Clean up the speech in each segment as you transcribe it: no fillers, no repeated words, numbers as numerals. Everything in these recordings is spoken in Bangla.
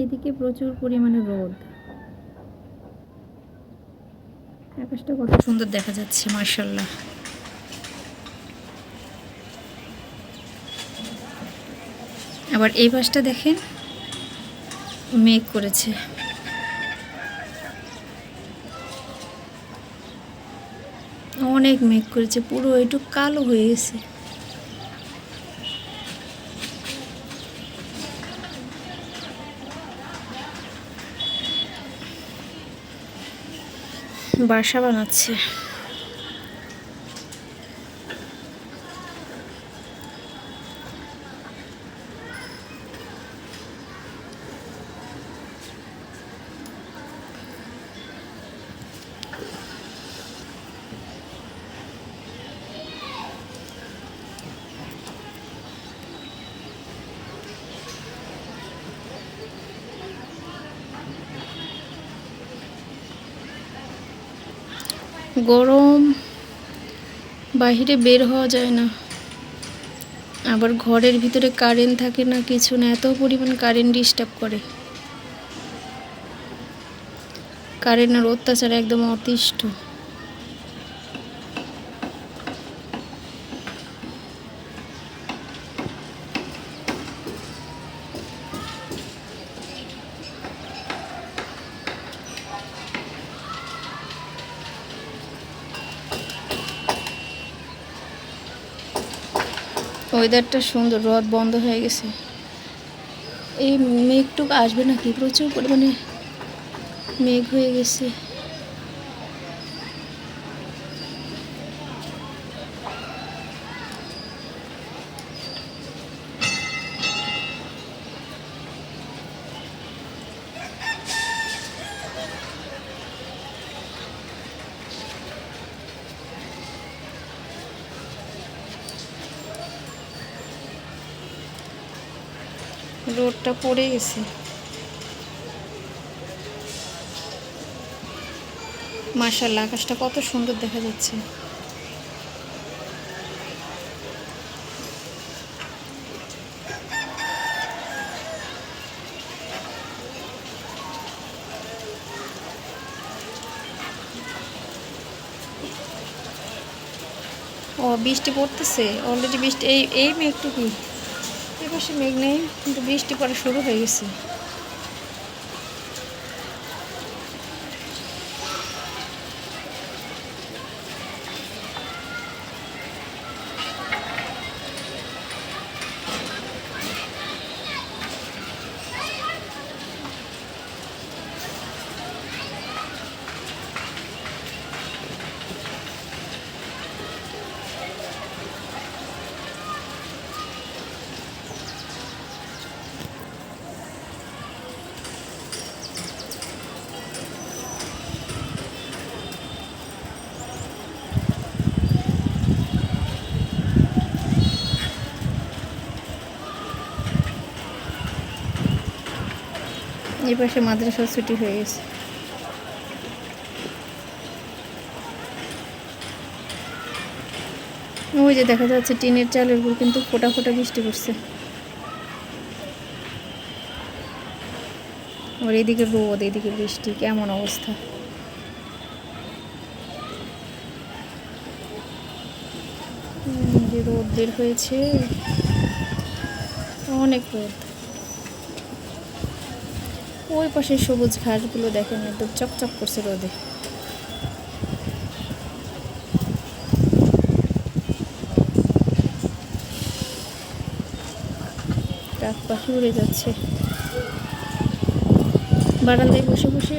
এদিকে প্রচুর পরিমাণে রোদ, আকাশটা কত সুন্দর দেখা যাচ্ছে মাশাআল্লাহ। আবার এই পাশটা দেখেন মেঘ করেছে, অনেক মেঘ করেছে, পুরো একটু কালো হয়ে গেছে। বাসা বানাচ্ছে। গরম, বাইরে বের হওয়া যায় না, আবার ঘরের ভিতরে কারেন্ট থাকে না, কিছু না, এত পরিমাণ কারেন্ট ডিস্টার্ব করে। কারেন্টের অত্যাচার একদম অতিষ্ঠ। ওয়েদারটা সুন্দর, রোদ বন্ধ হয়ে গেছে। এই মেঘটুক আসবে নাকি, প্রচুর পরিমাণে মেঘ হয়ে গেছে। রোদটা পড়ে গেছে। মাশাআল্লাহ, আকাশটা কত সুন্দর দেখা যাচ্ছে। ও বৃষ্টি পড়তেছে অলরেডি, বৃষ্টি এই এই মেঘটুকু, এই পাশে মেঘ নেই কিন্তু বৃষ্টি পড়া শুরু হয়ে গেছে। এই পাশে মাদ্রাসা ছুটি হয়ে গেছে। ওই যে দেখা যাচ্ছে টিনের চালের উপর কিন্তু ফোঁটা ফোঁটা বৃষ্টি পড়ছে। আর এদিকে রোদ, এদিকে বৃষ্টি, কেমন অবস্থা। যে রোদ বের হয়েছে, অনেক রোদ। ওই পাশে সবুজ ঘাসগুলো দেখেন একদম চকচক করছে রোদে। কাক পাখি উড়ে যাচ্ছে। বারান্দায় বসে বসে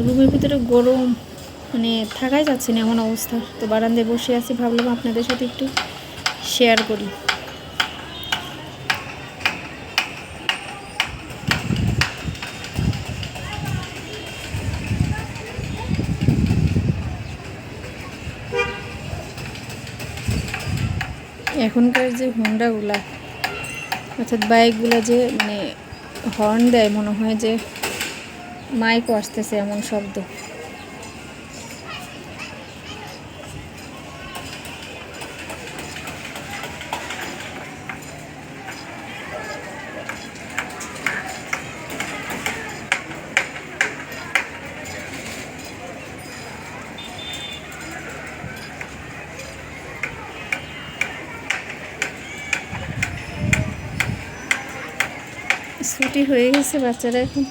রুমের ভিতরে গরম, মানে থাকাই যাচ্ছে না এমন অবস্থা। তো বারান্দায় বসে আছি, ভাবলাম আপনাদের সাথে একটু শেয়ার করি। এখনকার যে হোন্ডাগুলা, অর্থাৎ বাইকগুলা যে মানে হর্ন দেয়, মনে হয় যে মাইকও আসতেছে এমন শব্দ। ছুটি হয়ে গেছে, বাচ্চারা এখন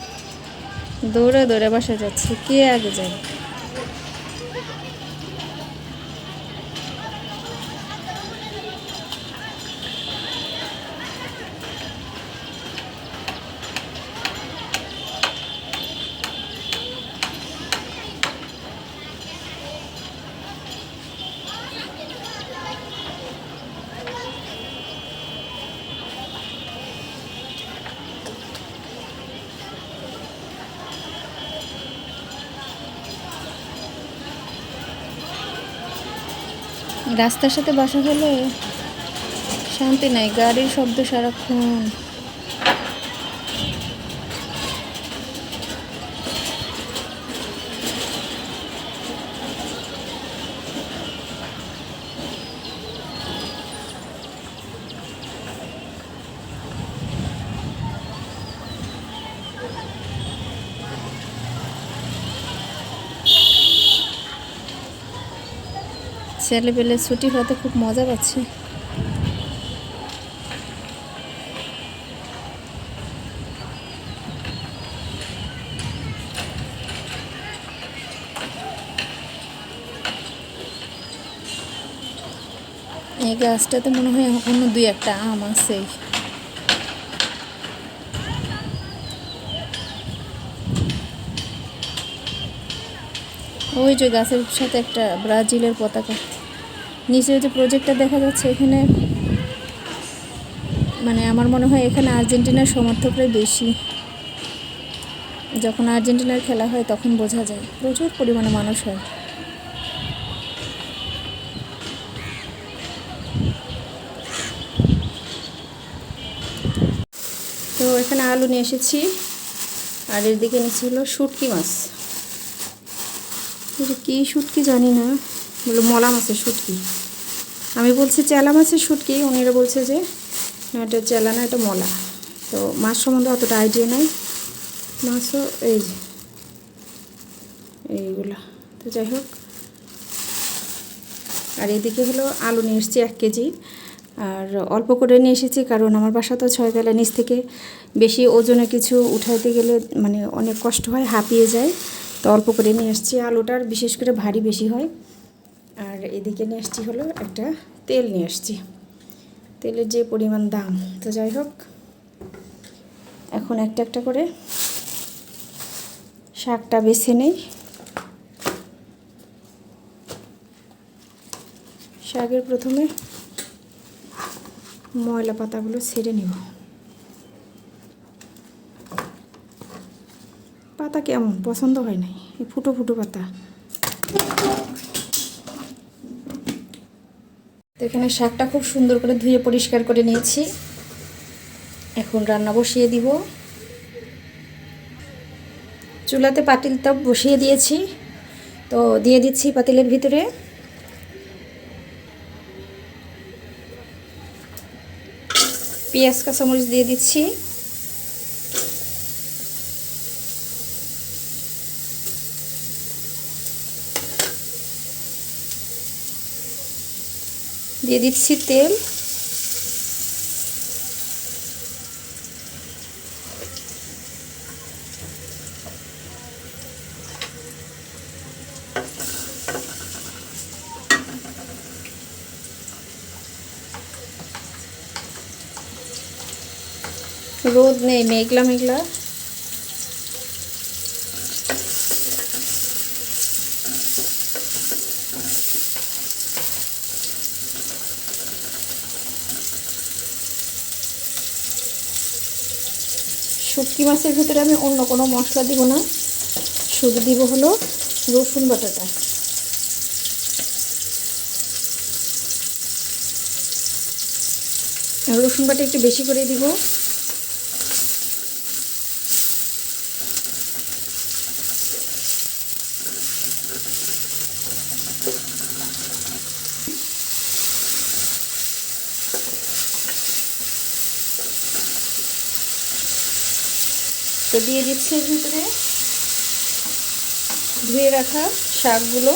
দৌড়ে দৌড়ে বাসায় যাচ্ছে, কে আগে যায়। রাস্তার সাথে বাসা হলে শান্তি নাই, গাড়ির শব্দ সারাক্ষণ। ছেলেপেলে ছুটি হতে খুব মজা পাচ্ছে। এই গাছটাতে মনে হয় এখনো 2-1টা আম আছে। ওই যে গাছের সাথে একটা ব্রাজিলের পতাকা, নিচে যে প্রজেক্টটা দেখা যাচ্ছে এখানে, মানে আমার মনে হয় এখানে আর্জেন্টিনার সমর্থকরাই বেশি। যখন আর্জেন্টিনার খেলা হয় তখন বোঝা যায়, প্রচুর পরিমাণে মানুষ হয়। তো এখানে আলু নিয়ে এসেছি, আর এর দিকে নিচে হলো শুটকি মাছ। এটা কী শুটকি জানি না, বলে মলা মাছের শুটকি। আমি বলছি চেলা মাছের শুটকি, উনিরা বলছে যে না এটা চেলা না, এটা মলা। তো মাছ সম্বন্ধে অতটা আইডিয়া নাই, মাছও এই যে এইগুলা। তো যাই হোক, আর এদিকে হলো আলু নিয়ে এসেছি 1 কেজি, আর অল্প করে নিয়ে এসেছি কারণ আমার বাসা তো 6 তলা, নিচ থেকে বেশি ওজনে কিছু উঠাইতে গেলে মানে অনেক কষ্ট হয়, হাঁপিয়ে যায়। তো অল্প করে নিয়ে এসেছি, আলুটার বিশেষ করে ভারী বেশি হয়। আর এদিকে নিয়ে এসেছি হলো একটা তেল নিয়ে এসেছি, তেলের যে পরিমাণ দাম। তো যাই হোক, এখন একটা একটা করে শাকটা বেছে নেই। শাকের প্রথমে ময়লা পাতাগুলো ছেড়ে নেব। পাতা কেমন পছন্দ হয় নাই, এই ফুটো ফুটো পাতা। তো এখানে শাকটা খুব সুন্দর করে ধুয়ে পরিষ্কার করে নিয়েছি। এখন রান্না বসিয়ে দিব। চুলাতে পাতিলটা বসিয়ে দিয়েছি, তো দিয়ে দিচ্ছি পাতিলের ভিতরে পেঁয়াজ কাঁচামরিচ দিয়ে দিচ্ছি, দিয়ে দিচ্ছি তেল, রোদ নেই, মেঘলা মেঘলা। শুটকি মাছের ভিতরে আমি অন্য কোনো মশলা দিব না, শুধু দিব হলো রসুন বাটাটা। রসুন বাটা একটু বেশি করে দিব। তো দিয়ে দিচ্ছি এর ভিতরে ধুয়ে রাখা শাকগুলো।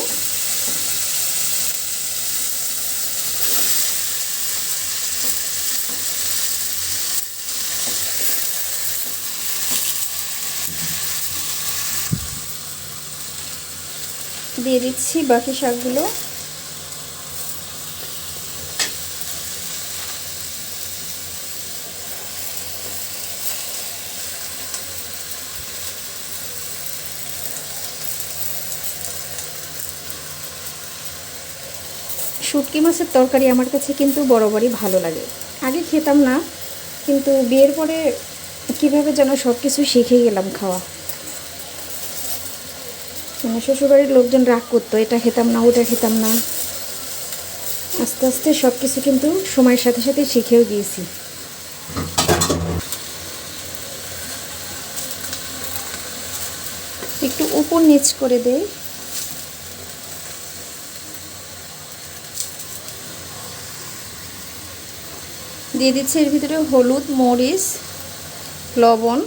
দিয়ে দিচ্ছি বাকি শাকগুলো। শুটকি মাছের তরকারি আমার কাছে কিন্তু বরাবরই ভালো লাগে। আগে খেতাম না, কিন্তু বিয়ের পরে কীভাবে যেন সব কিছু শিখে গেলাম খাওয়া। মানে শ্বশুরবাড়ির লোকজন রাগ করতো, এটা খেতাম না ওটা খেতাম না। আস্তে আস্তে সব কিছু কিন্তু সময়ের সাথে সাথে শিখেও গিয়েছি। একটু উপর নিচ করে দেই। দিয়ে দিচ্ছি এর ভিতরে হলুদ, মরিচ, লবণ।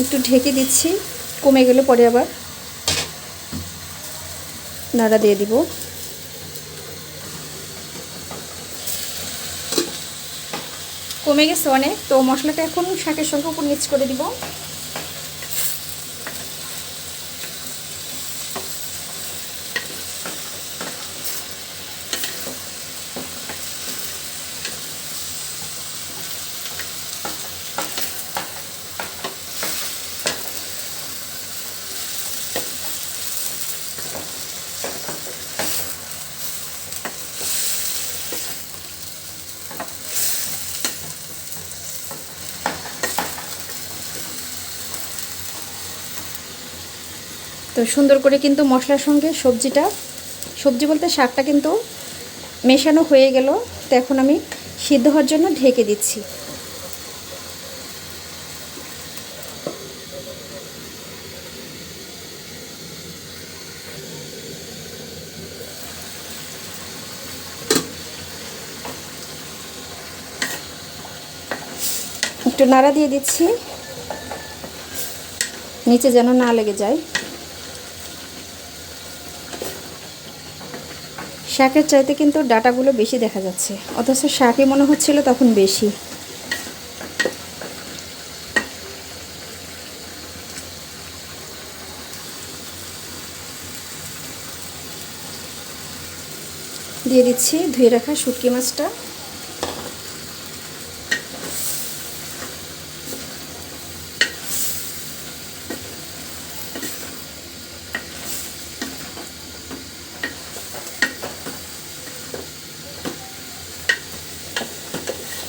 একটু ঢেকে দিচ্ছি, কমে গেলে পরে আবার নাড়া দিয়ে দিব। কমে গেছে অনেক, তো মশলাটা এখন শাকের সঙ্গে উপর নিচ করে দিব। তো সুন্দর করে কিন্তু মশলার সঙ্গে সবজি বলতে শাকটা কিন্তু মেশানো হয়ে গেল। তো এখন আমি সিদ্ধ হওয়ার জন্য ঢেকে দিচ্ছি। একটু নাড়া দিয়ে দিচ্ছি, নিচে যেন না লেগে যায়। শাকের চাইতে কিন্তু ডাঁটাগুলো বেশি দেখা যাচ্ছে, অথচ শাকই মনে হচ্ছিল তখন বেশি। দিয়ে দিচ্ছি ধুয়ে রাখা শুটকি মাছটা।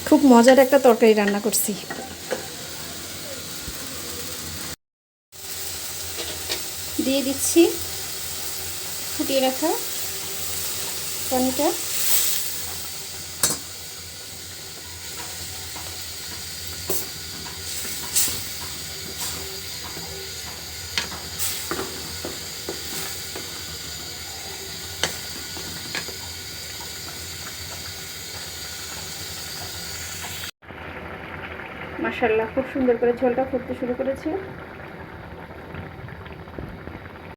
খুব মজার একটা তরকারি রান্না করছি। দিয়ে দিচ্ছি ফুটিয়ে রাখা পানিটা। মাশাআল্লাহ, খুব সুন্দর করে ঝোলটা ফুটতে শুরু করেছে।